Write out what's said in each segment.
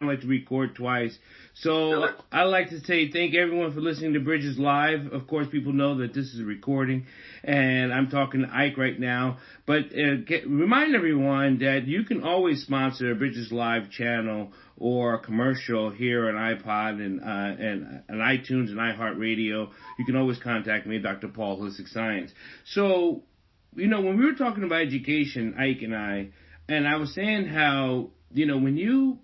like to record twice. So I like to say thank everyone for listening to Bridges Live. Of course, people know that this is a recording, and I'm talking to Ike right now. But remind everyone that you can always sponsor a Bridges Live channel or a commercial here on iPod and iTunes and iHeartRadio. You can always contact me, Dr. Paul, Holistic Science. So, when we were talking about education, Ike and I was saying how, when you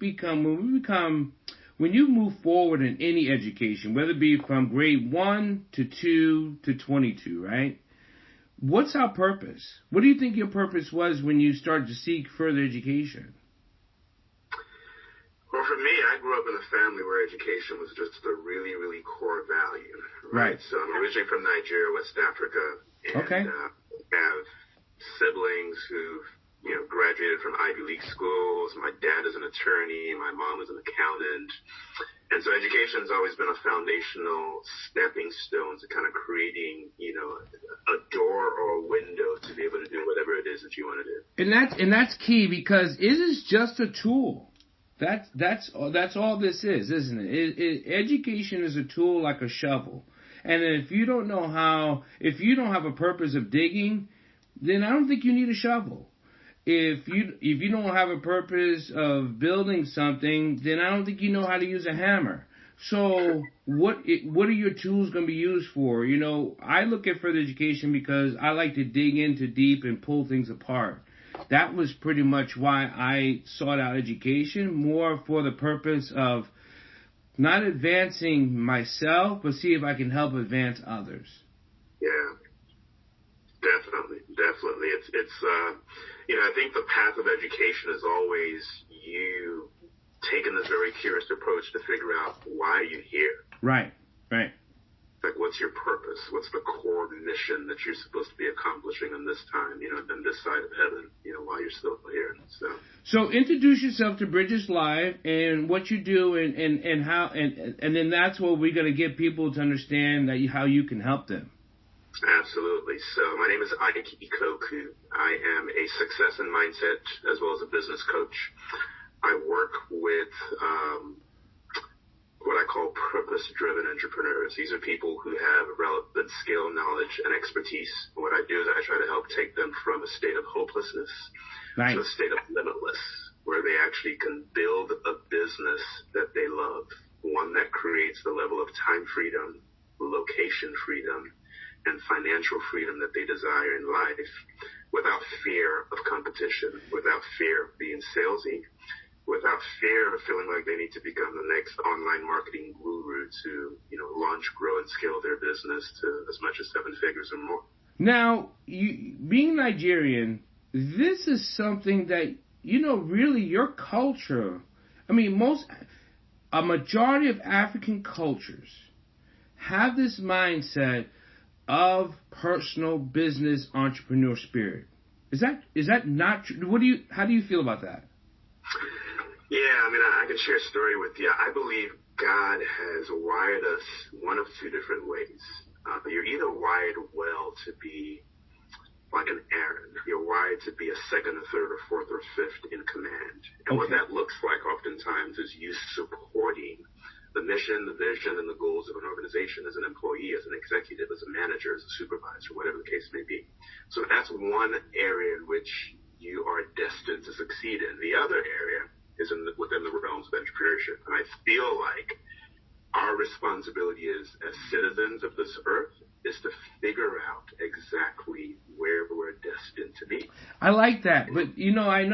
move forward in any education, whether it be from grade 1 to 2 to 22, right? What's our purpose? What do you think your purpose was when you started to seek further education? Well, for me, I grew up in a family where education was just a really, really core value. Right. So I'm originally from Nigeria, West Africa. And, have siblings who've, graduated from Ivy League schools. My dad is an attorney. My mom is an accountant. And so education has always been a foundational stepping stone to kind of creating, a door or a window to be able to do whatever it is that you want to do. And that's key, because it is just a tool. That's all this is, isn't it? Education is a tool like a shovel. And if you don't have a purpose of digging, then I don't think you need a shovel. If you don't have a purpose of building something, then I don't think you know how to use a hammer. So what are your tools going to be used for? I look at further education because I like to dig into deep and pull things apart. That was pretty much why I sought out education, more for the purpose of not advancing myself, but see if I can help advance others. Yeah, definitely. It's I think the path of education is always you taking this very curious approach to figure out why you're here. Right. Like, what's your purpose? What's the core mission that you're supposed to be accomplishing in this time, on this side of heaven, while you're still here. So introduce yourself to Bridges Live and what you do and how, and then that's what we're going to get people to understand how you can help them. Absolutely. So my name is Ike Ikokow. I am a success and mindset as well as a business coach. I work with what I call purpose-driven entrepreneurs. These are people who have relevant skill, knowledge, and expertise. What I do is I try to help take them from a state of hopelessness to a state of limitless, where they actually can build a business that they love, one that creates the level of time freedom, location freedom, and financial freedom that they desire in life, without fear of competition, without fear of being salesy, without fear of feeling like they need to become the next online marketing guru to, launch, grow, and scale their business to as much as 7 figures or more. Now, being Nigerian, this is something that, really your culture, a majority of African cultures have this mindset of personal business entrepreneur spirit. Is that not true? How do you feel about that? Yeah, I can share a story with you. I believe God has wired us one of 2 different ways. You're either wired well to be like an Aaron. You're wired to be a second, or third, or fourth, or fifth in command. And what that looks like oftentimes is you supporting the mission, the vision, and the goals of an organization as an employee, as an executive, as a manager, as a supervisor, whatever the case may be. So that's one area in which you are destined to succeed in. The other area is within the realms of entrepreneurship. And I feel like our responsibility as citizens of this earth is to figure out exactly where we're destined to be. I like that. But, I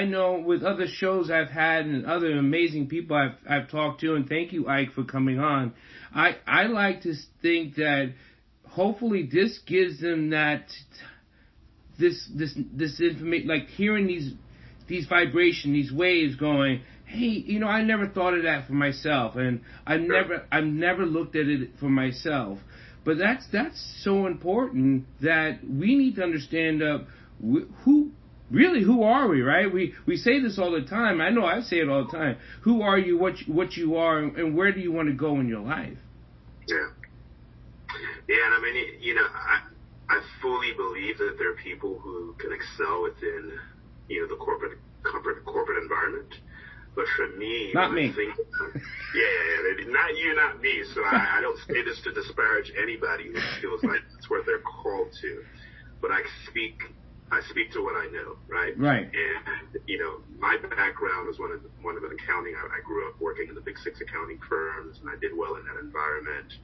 know with other shows I've had and other amazing people I've talked to, and thank you, Ike, for coming on, I like to think that hopefully this gives them this information, like hearing these vibrations, these waves going, hey, I never thought of that for myself, and I've never looked at it for myself. But that's so important that we need to understand who are we, right? We say this all the time. I know I say it all the time. Who are you, what you are, and where do you want to go in your life? Yeah. Yeah, and I fully believe that there are people who can excel within, the corporate environment. But for me, not me. Not you, not me. So I don't say this to disparage anybody who feels like it's what they're called to. But I speak to what I know, right? Right. And, you know, my background was one of accounting. I grew up working in the big six accounting firms, and I did well in that environment.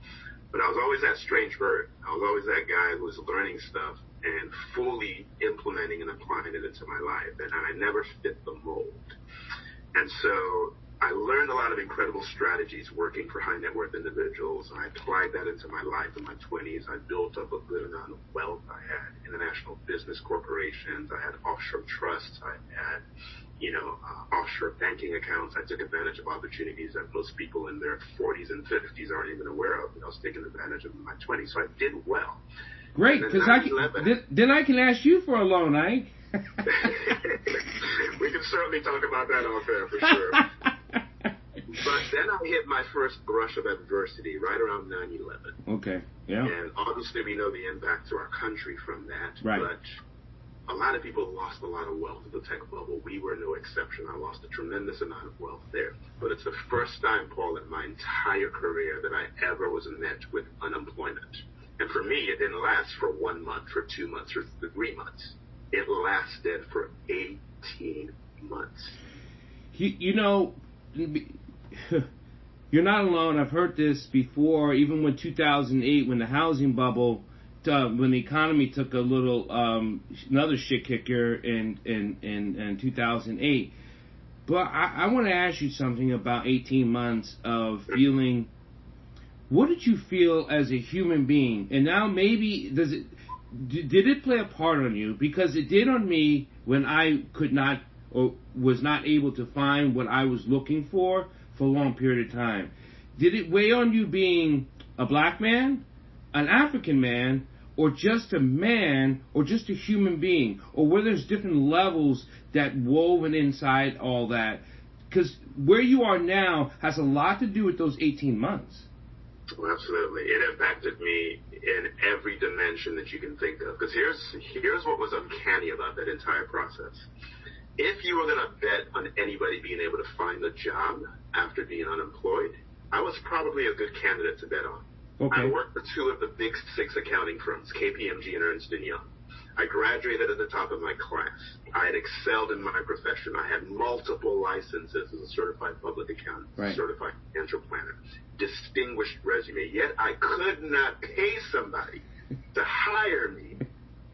But I was always that strange bird. I was always that guy who was learning stuff and fully implementing and applying it into my life. And I never fit the mold. And so I learned a lot of incredible strategies working for high net worth individuals. I applied that into my life in my 20s. I built up a good amount of wealth. I had international business corporations. I had offshore trusts. I had, offshore banking accounts. I took advantage of opportunities that most people in their 40s and 50s aren't even aware of. I was taking advantage of in my 20s. So I did well. Great, because then I can ask you for a loan, Ike. We can certainly talk about that off air for sure. But then I hit my first brush of adversity right around 9/11. Okay, yeah. And obviously we know the impact to our country from that. Right. But a lot of people lost a lot of wealth in the tech bubble. We were no exception. I lost a tremendous amount of wealth there. But it's the first time, Paul, in my entire career that I ever was met with unemployment. And for me, it didn't last for 1 month, for 2 months, or 3 months. It lasted for 18 months. You know, you're not alone. I've heard this before, even when 2008, when the housing bubble, when the economy took a little, another shit kicker in 2008. But I want to ask you something about 18 months of feeling. What did you feel as a human being? And now maybe, did it play a part on you? Because it did on me when I could not or was not able to find what I was looking for a long period of time. Did it weigh on you being a black man, an African man, or just a man, or just a human being? Or were there different levels that woven inside all that? Because where you are now has a lot to do with those 18 months. Oh, absolutely. It impacted me in every dimension that you can think of. Because here's what was uncanny about that entire process. If you were going to bet on anybody being able to find a job after being unemployed, I was probably a good candidate to bet on. Okay. I worked for two of the big six accounting firms, KPMG and Ernst & Young. I graduated at the top of my class. I had excelled in my profession. I had multiple licenses as a certified public accountant, right, certified financial planner, distinguished resume. Yet I could not pay somebody to hire me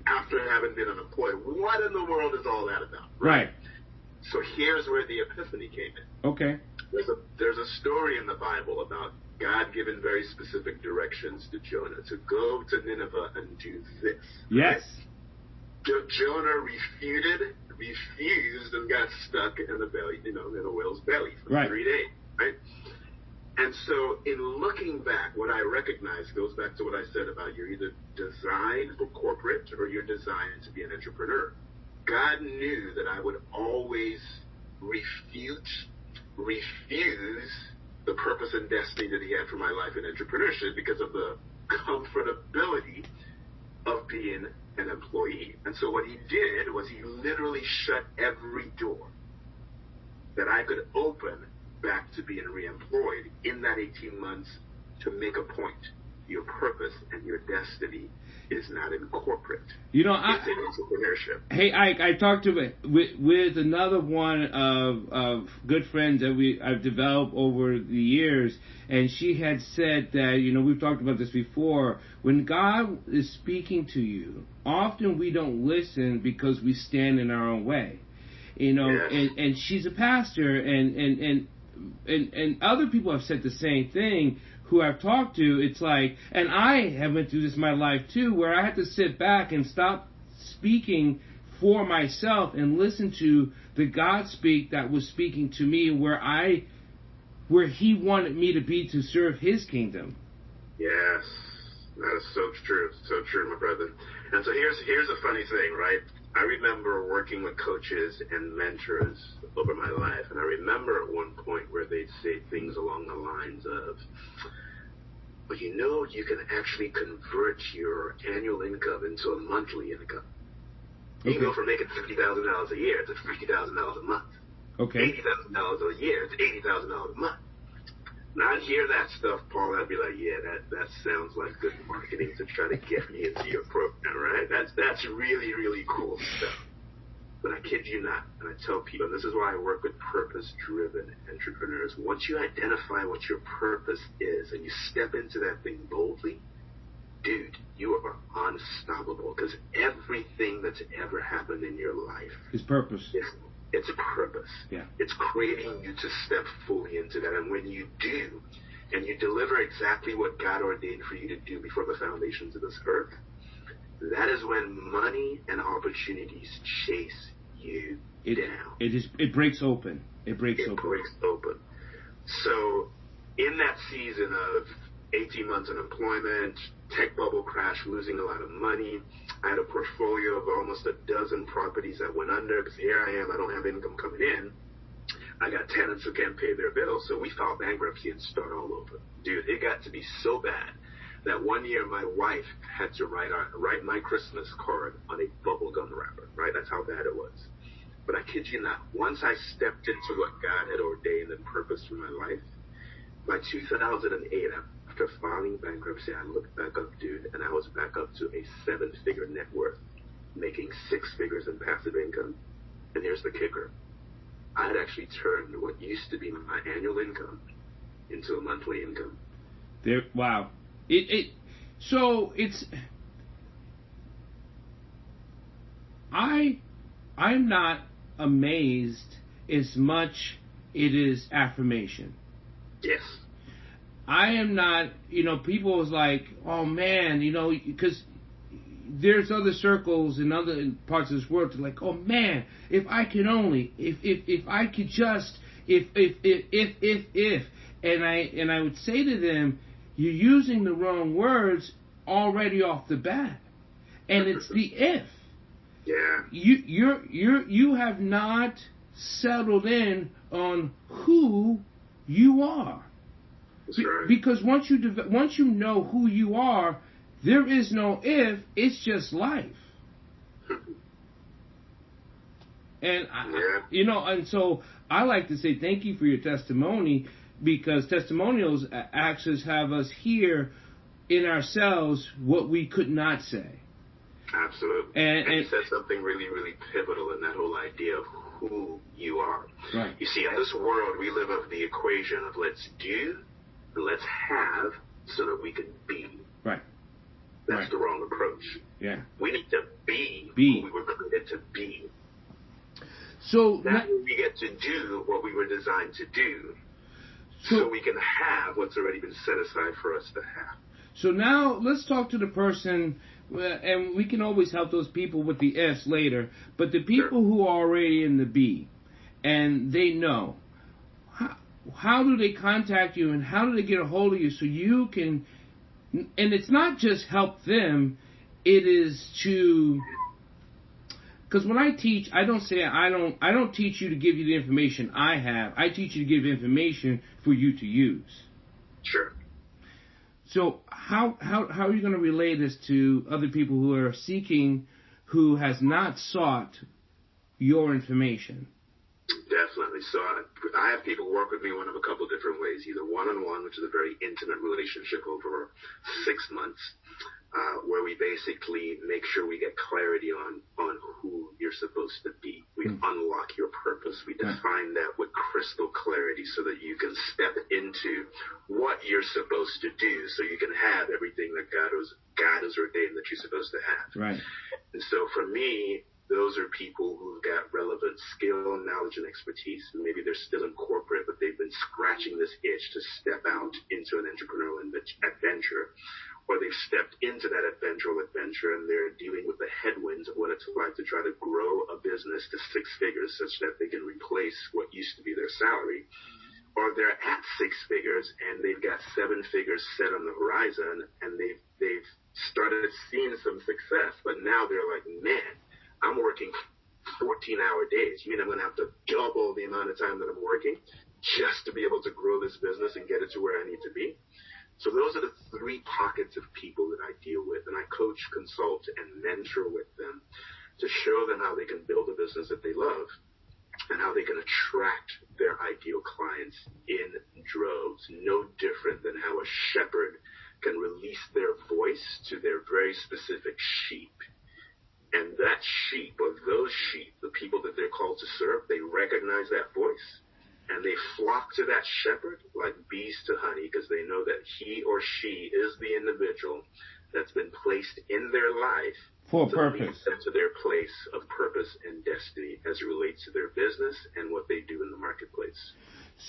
after having been unemployed. What in the world is all that about? Right. So here's where the epiphany came in. Okay. There's a story in the Bible about God giving very specific directions to Jonah to go to Nineveh and do this. Yes. Jonah refused, and got stuck in the belly, in a whale's belly for 3 days, right? And so in looking back, what I recognize goes back to what I said about you're either designed for corporate or you're designed to be an entrepreneur. God knew that I would always refuse the purpose and destiny that he had for my life in entrepreneurship because of the comfortability of being an employee. And so what he did was he literally shut every door that I could open back to being reemployed in that 18 months to make a point. Your purpose and your destiny is not in corporate. It's in entrepreneurship. Hey, Ike, I talked with another one of good friends that I've developed over the years, and she had said that, we've talked about this before, when God is speaking to you, often we don't listen because we stand in our own way. Yes. And she's a pastor, and other people have said the same thing who I've talked to. It's like, and I have went through this in my life too, where I had to sit back and stop speaking for myself and listen to the God speak that was speaking to me where he wanted me to be to serve his kingdom. Yes, that is so true, my brother. And so here's a funny thing, right? I remember working with coaches and mentors over my life, and I remember at one point where they'd say things along the lines of, well, you can actually convert your annual income into a monthly income. You can go from making $50,000 a year to $50,000 a month. Okay. $80,000 a year. It's $80,000 a month. Now I'd hear that stuff, Paul. I'd be like, yeah, that sounds like good marketing to try to get me into your program, right? That's really, really cool stuff. But I kid you not, and I tell people, and this is why I work with purpose-driven entrepreneurs. Once you identify what your purpose is and you step into that thing boldly, dude, you are unstoppable, because everything that's ever happened in your life is purpose. It's a purpose. Yeah. It's creating you to step fully into that. And when you do, and you deliver exactly what God ordained for you to do before the foundations of this earth, that is when money and opportunities chase you down. It breaks open. It breaks open. So in that season of 18 months unemployment, tech bubble crash, losing a lot of money, I had a portfolio of almost a dozen properties that went under, because here I am, I don't have income coming in. I got tenants who can't pay their bills, so we filed bankruptcy and start all over. Dude, it got to be so bad that one year my wife had to write my Christmas card on a bubblegum wrapper, right? That's how bad it was. But I kid you not, once I stepped into what God had ordained and purposed for my life, by 2008, after filing bankruptcy, I looked back up, dude, and I was back up to a 7-figure net worth, making 6 figures in passive income. And here's the kicker. I had actually turned what used to be my annual income into a monthly income. Wow. I'm not amazed as much it is affirmation. Yes. I am not, people was like, oh man, because there's other circles in other parts of this world that are like, oh man, if I could only, if I could just, if, and I would say to them, you're using the wrong words already off the bat, and it's the if. Yeah. You have not settled in on who you are. That's right. Because once you know who you are, there is no if. It's just life. And and so I like to say thank you for your testimony, because testimonials actually have us hear in ourselves what we could not say. Absolutely. And you said something really, really pivotal in that whole idea of who you are. Right. You see, in this world, we live of the equation of let's do, let's have, so that we can be. Right. That's the wrong approach. Yeah. We need to be who we were created to be. So that's when we get to do what we were designed to do, so we can have what's already been set aside for us to have. So now let's talk to the person, and we can always help those people with the S later, but the people who are already in the B, and they know, how do they contact you, and how do they get a hold of you so you can, and it's not just help them, it is to, because when I teach, I don't teach you to give you the information I have. I teach you to give information for you to use. Sure. So how are you going to relay this to other people who are seeking, who has not sought your information? Definitely. So I have people work with me one of a couple of different ways, either one-on-one, which is a very intimate relationship over 6 months, where we basically make sure we get clarity on who you're supposed to be. We unlock your purpose. We define that with crystal clarity so that you can step into what you're supposed to do, so you can have everything that God has ordained that you're supposed to have. Right. And so for me, those are people who've got relevant skill, knowledge, and expertise. Maybe they're still in corporate, but they've been scratching this itch to step out into an entrepreneurial adventure. Or they've stepped into that adventure and they're dealing with the headwinds of what it's like to try to grow a business to 6 figures such that they can replace what used to be their salary. Or they're at 6 figures and they've got 7 figures set on the horizon, and they've started seeing some success, but now they're like, man, I'm working 14-hour days. You mean I'm going to have to double the amount of time that I'm working just to be able to grow this business and get it to where I need to be? So those are the 3 pockets of people that I deal with, and I coach, consult, and mentor with them to show them how they can build a business that they love and how they can attract their ideal clients in droves, no different than how a shepherd can release their voice to their very specific sheep. And that sheep, or those sheep, the people that they're called to serve, they recognize that voice, and they flock to that shepherd like bees to honey, because they know that he or she is the individual that's been placed in their life for to purpose, lead them to their place of purpose and destiny as it relates to their business and what they do in the marketplace.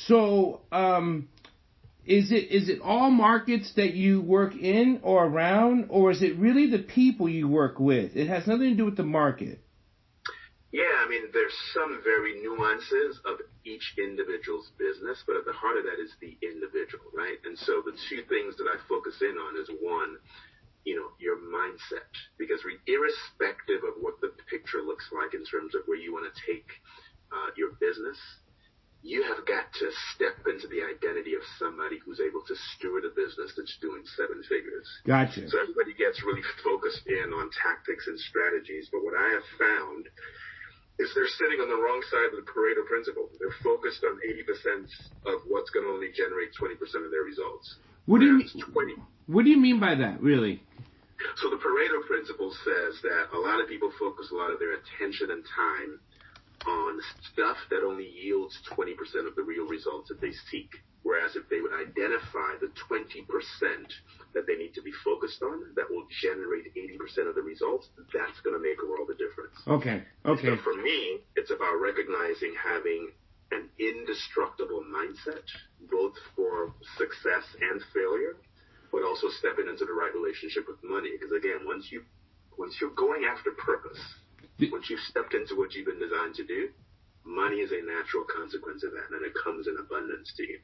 So, is it all markets that you work in or around, or is it really the people you work with? It has nothing to do with the market. Yeah, I mean, there's some very nuances of each individual's business, but at the heart of that is the individual, right? And so the two things that I focus in on is, one, your mindset, because irrespective of what the picture looks like in terms of where you want to take your business, you have got to step into the identity of somebody who's able to steward a business that's doing 7 figures. Gotcha. So everybody gets really focused in on tactics and strategies, but what I have found is they're sitting on the wrong side of the Pareto principle. They're focused on 80% of what's going to only generate 20% of their results. What do you mean by that, really? So the Pareto principle says that a lot of people focus a lot of their attention and time on stuff that only yields 20% of the real results that they seek. Whereas if they would identify the 20% that they need to be focused on that will generate 80% of the results, that's going to make a world of difference. Okay. So for me, it's about recognizing having an indestructible mindset, both for success and failure, but also stepping into the right relationship with money. Because again, once you're going after purpose, once you've stepped into what you've been designed to do, money is a natural consequence of that, and it comes in abundance to you.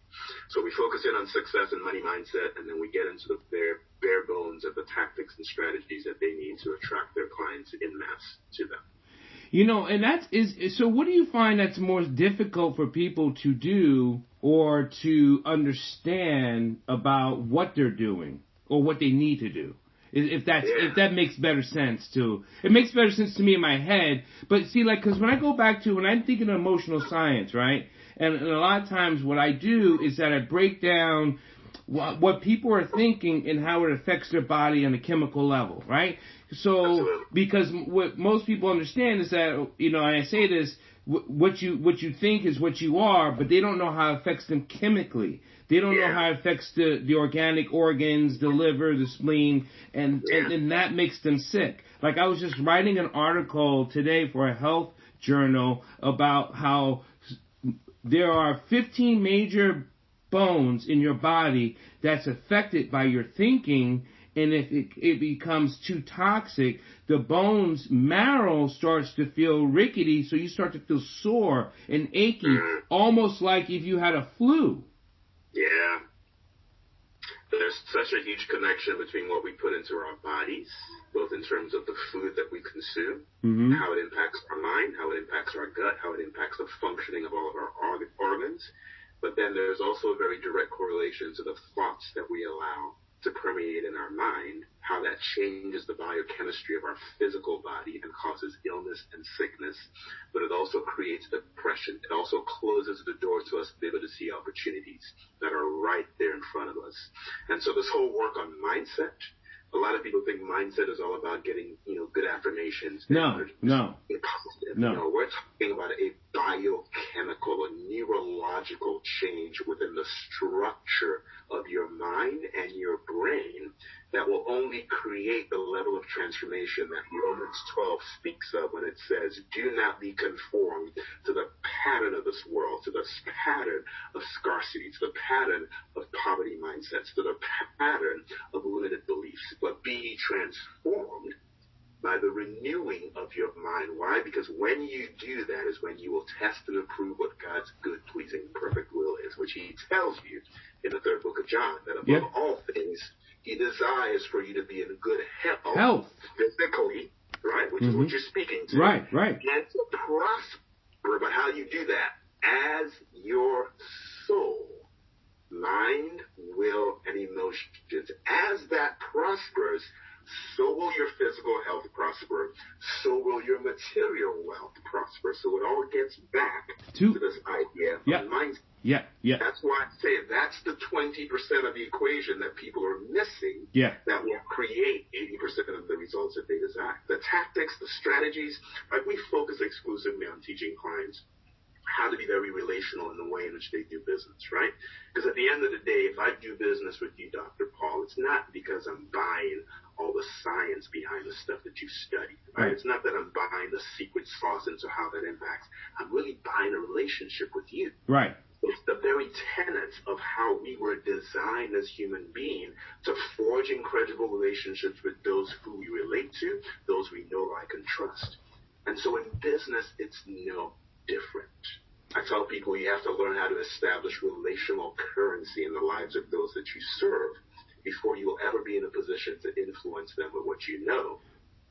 So we focus in on success and money mindset, and then we get into the bare bones of the tactics and strategies that they need to attract their clients in mass to them. And so what do you find that's more difficult for people to do or to understand about what they're doing or what they need to do? If that makes better sense too. It makes better sense to me in my head. But see, because when I go back to, when I'm thinking of emotional science, right? And a lot of times what I do is that I break down what people are thinking and how it affects their body on a chemical level, right? So, because what most people understand is that, and I say this, what you think is what you are, but they don't know how it affects them chemically. They don't know how it affects the organic organs, the liver, the spleen, and that makes them sick. Like, I was just writing an article today for a health journal about how there are 15 major bones in your body that's affected by your thinking, and if it becomes too toxic, the bone's marrow starts to feel rickety, so you start to feel sore and achy, almost like if you had a flu. Yeah. There's such a huge connection between what we put into our bodies, both in terms of the food that we consume, how it impacts our mind, how it impacts our gut, how it impacts the functioning of all of our organs. But then there's also a very direct correlation to the thoughts that we allow to permeate in our mind, how that changes the biochemistry of our physical body and causes illness and sickness, but it also creates depression. It also closes the door to us to be able to see opportunities that are right there in front of us. And so this whole work on mindset, a lot of people think mindset is all about getting, good affirmations. No. Positive. No, we're talking about a biochemical, a neurological change within the structure of your mind and your brain that will only create the level of transformation that Romans 12 speaks of when it says, do not be conformed to the pattern of this world, to the pattern of scarcity, to the pattern of poverty mindsets, to the pattern of limited beliefs, but be transformed by the renewing of your mind. Why? Because when you do that is when you will test and approve what God's good, pleasing, perfect will is, which he tells you in the 3rd book of John, that above all things, he desires for you to be in good health. Physically, right, which is what you're speaking to. Right. And to prosper. But how you do that? As your soul, mind, will, and emotions. As that prospers, so will your physical health prosper, so will your material wealth prosper. So it all gets back to this idea of mindset. Yeah. That's why I say that's the 20% of the equation that people are missing that will create 80% of the results that they desire. The tactics, the strategies, like we focus exclusively on teaching clients how to be very relational in the way in which they do business, right? Because at the end of the day, if I do business with you, Dr. Paul, it's not because I'm buying all the science behind the stuff that you study, right? It's not that I'm buying the secret sauce into how that impacts. I'm really buying a relationship with you. Right. It's the very tenets of how we were designed as human beings to forge incredible relationships with those who we relate to, those we know, like, and trust. And so in business, it's no different. I tell people you have to learn how to establish relational currency in the lives of those that you serve before you will ever be in a position to influence them with what you know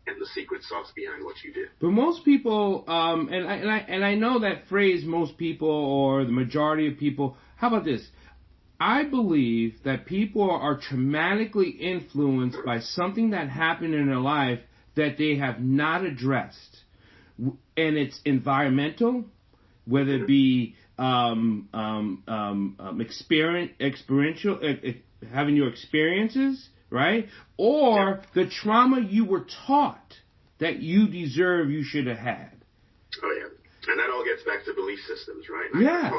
and the secret sauce behind what you do. But most people, and I know that phrase, most people or the majority of people. How about this? I believe that people are traumatically influenced by something that happened in their life that they have not addressed. And it's environmental, whether it be experiential, having your experiences, right? Or the trauma you were taught that you deserve, you should have had. Oh, yeah. And that all gets back to belief systems, right? Yeah.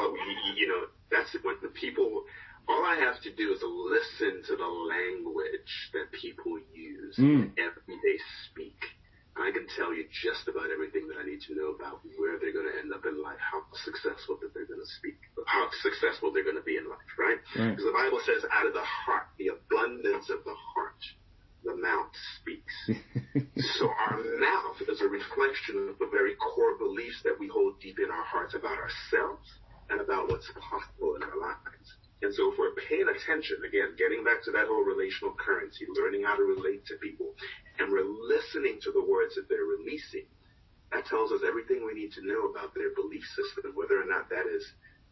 That's when the people, all I have to do is listen to the language that people use in everyday speak. I can tell you just about everything that I need to know about where they're going to end up in life, how successful that they're going to speak, how successful they're going to be in life, right? Because the Bible says out of the heart, the abundance of the heart, the mouth speaks. So our mouth is a reflection of the very core beliefs that we hold deep in our hearts about ourselves and about what's possible in our lives. And so if we're paying attention, again, getting back to that whole relational currency, learning how to relate to people, and we're listening to the words that they're releasing, that tells us everything we need to know about their belief system, whether or not that is,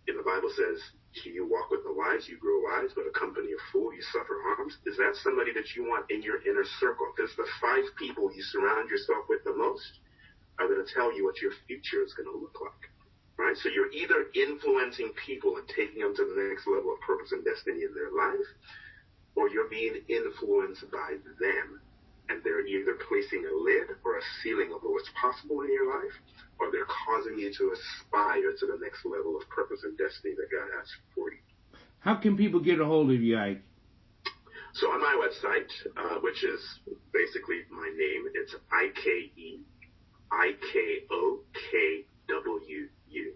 the Bible says, you walk with the wise, you grow wise, but a company of fools, you suffer harms. Is that somebody that you want in your inner circle? Because the 5 people you surround yourself with the most are going to tell you what your future is going to look like. Right? So you're either influencing people and taking them to the next level of purpose and destiny in their life, or you're being influenced by them, and they're either placing a lid or a ceiling over what's possible in your life, or they're causing you to aspire to the next level of purpose and destiny that God has for you. How can people get a hold of you, Ike? So on my website, which is basically my name, it's Ikeikokow.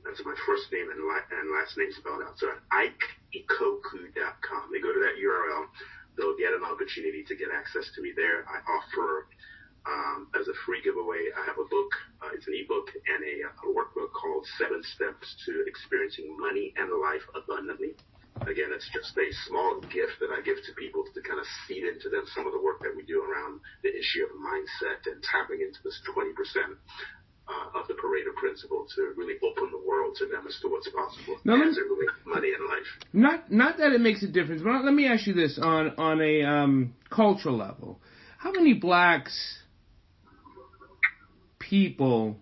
That's my first name and last name spelled out. So IkeIkokow.com. They go to that URL. They'll get an opportunity to get access to me there. I offer, as a free giveaway, I have a book. It's an ebook and a workbook called 7 Steps to Experiencing Money and Life Abundantly. Again, it's just a small gift that I give to people to kind of seed into them some of the work that we do around the issue of mindset and tapping into this 20% of the Pareto principle to really open the world to them as to what's possible as it relates to money and life. Not that it makes a difference, but let me ask you this on a cultural level. How many blacks people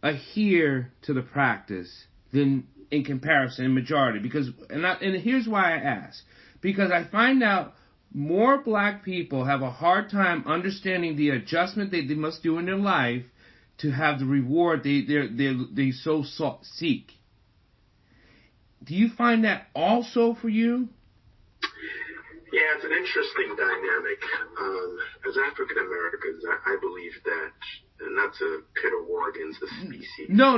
adhere to the practice than in comparison, in majority? Because and here's why I ask. Because I find out more black people have a hard time understanding the adjustment they must do in their life to have the reward they so seek. Do you find that also for you? Yeah, it's an interesting dynamic. As African Americans, I believe that, and not to pit a war against the species. No.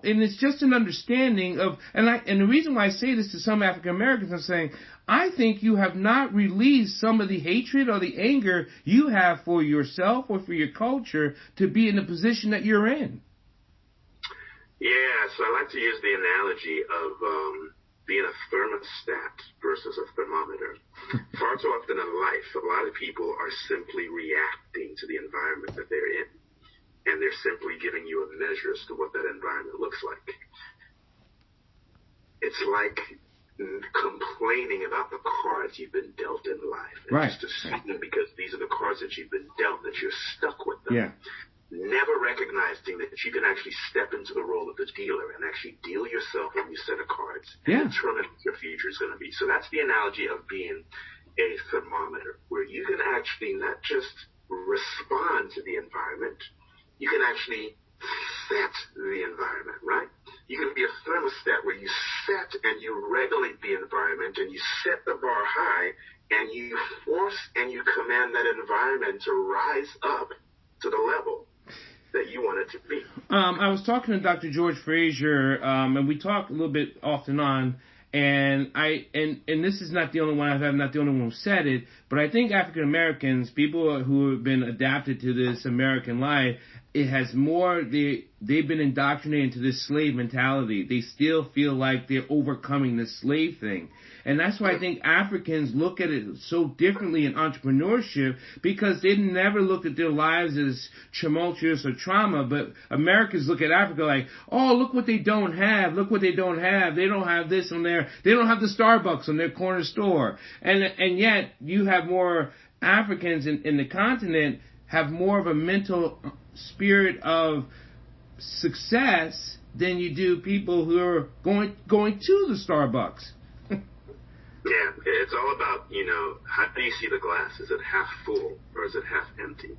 And it's just an understanding of, and the reason why I say this to some African Americans, I'm saying, I think you have not released some of the hatred or the anger you have for yourself or for your culture to be in the position that you're in. Yeah, so I like to use the analogy of being a thermostat versus a thermometer. Far too often in life, a lot of people are simply reacting to the environment that they're in. And they're simply giving you a measure as to what that environment looks like. It's like complaining about the cards you've been dealt in life. And right. just assuming because these are the cards that you've been dealt that you're stuck with them. Yeah. Never recognizing that you can actually step into the role of the dealer and actually deal yourself a new set of cards and determine what your future is going to be. So that's the analogy of being a thermometer, where you can actually not just respond to the environment, you can actually set the environment, right? You can be a thermostat where you set and you regulate the environment and you set the bar high and you force and you command that environment to rise up to the level that you want it to be. I was talking to Dr. George Frazier, and we talk a little bit off and on, and this is not the only one I'm not the only one who said it, but I think African Americans, people who have been adapted to this American life, it has more, they've been indoctrinated into this slave mentality. They still feel like they're overcoming the slave thing. And that's why I think Africans look at it so differently in entrepreneurship, because they never looked at their lives as tumultuous or trauma. But Americans look at Africa like, oh, look what they don't have. Look what they don't have. They don't have this on their, they don't have the Starbucks on their corner store. And yet you have more Africans in the continent have more of a mental spirit of success than you do people who are going to the Starbucks. Yeah, it's all about, how do you see the glass? Is it half full or is it half empty?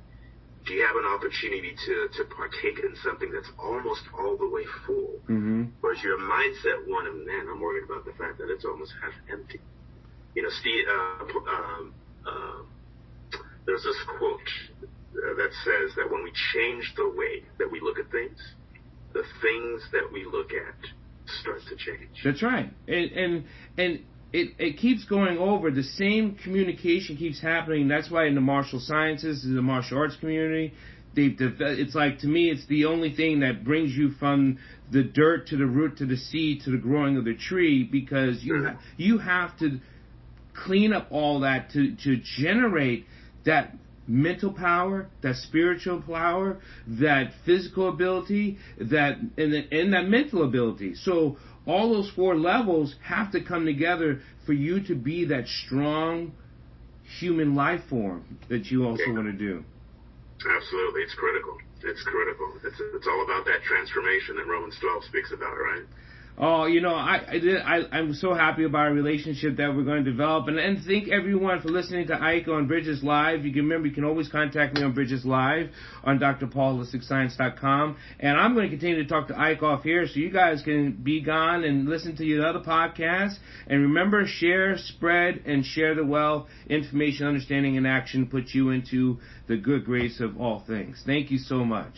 Do you have an opportunity to partake in something that's almost all the way full? Mm-hmm. Or is your mindset one of, man, I'm worried about the fact that it's almost half empty? Steve, there's this quote that says that when we change the way that we look at things, the things that we look at start to change. That's right. And it keeps going over. The same communication keeps happening. That's why in the martial sciences, the martial arts community, it's like, to me, it's the only thing that brings you from the dirt to the root to the seed to the growing of the tree, because you have to clean up all that to generate that mental power, that spiritual power, that physical ability, and that mental ability. So all those four levels have to come together for you to be that strong human life form that you also want to do. Absolutely. It's critical. It's critical. It's all about that transformation that Romans 12 speaks about, right? Oh, I'm so happy about our relationship that we're going to develop. And thank everyone for listening to Ike on Bridges Live. You can remember, you can always contact me on Bridges Live on drpaulholisticscience.com. And I'm going to continue to talk to Ike off here so you guys can be gone and listen to the other podcasts. And remember, share, spread, and share the wealth. Information, understanding, and action puts you into the good grace of all things. Thank you so much.